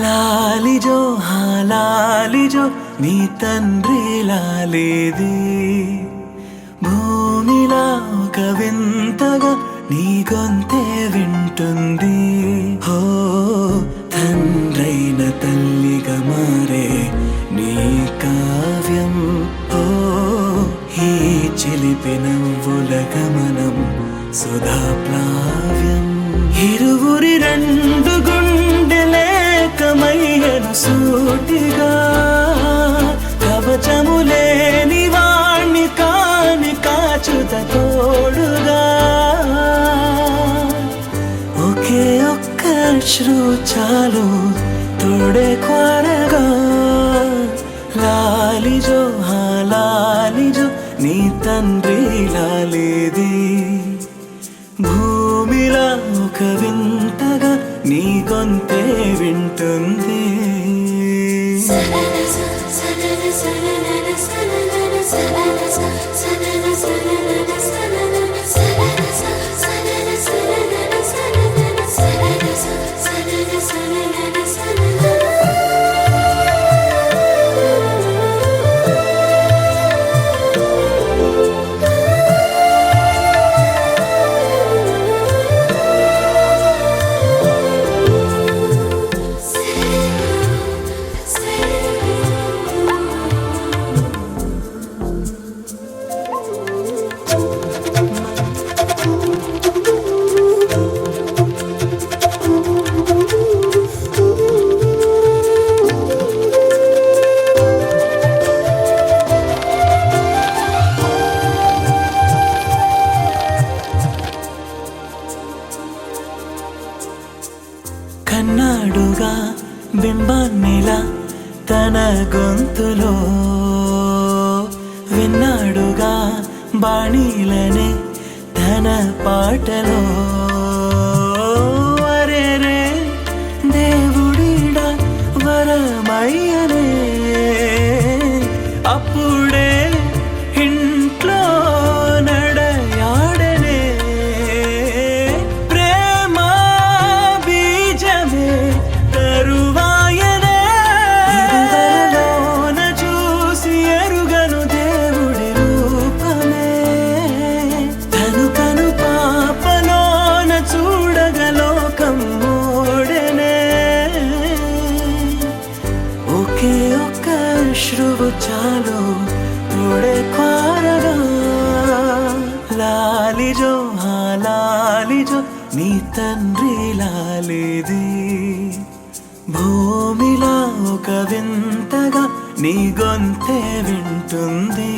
లాలిజో లాలిజో నీ తండ్రి లాలేది భూమిలా ఒక వింతగా నీ గొంతే వింటుంది హో తండ్రైన తల్లిగా మారే నీ కావ్యం హో ఈ చిలిపి నవ్వుల గమనం సుధా ప్లావ్యం ఇరువురి రెండు గుండెలేకమయ్యను సూటిగా కవచములేని వాణ్ణి కాని కాచుత తోడుగా ఒకే ఒక్క అశ్రు చాలు తోడే కోరగా లాలిజో లాలిజో నీ తండ్రి లాలేది భూమిలా ఒక వింతగా నీ గొంతే వింటుంది కన్నాడుగా బింబాన్నిలా తన గొంతులో విన్నాడుగా బాణీలనే తన పాటలో వరేరే దేవుడిడా వరమయ్యనే అప్పుడే ఇంట్లో నడయాడనే ప్రేమ బీజమే తరువాయనే ఇరువరలోన చూసి ఎరుగను దేవుడి రూపమే తను కను పాపలోన చూడగలోకం మోడనే ఒకే ఒక్క అశ్రువు చాలు తోడే కోరగా లాలిజో లాలిజో నీ తండ్రి లాలేది భూమిలా ఒక వింతగా నీ గొంతే వింటుంది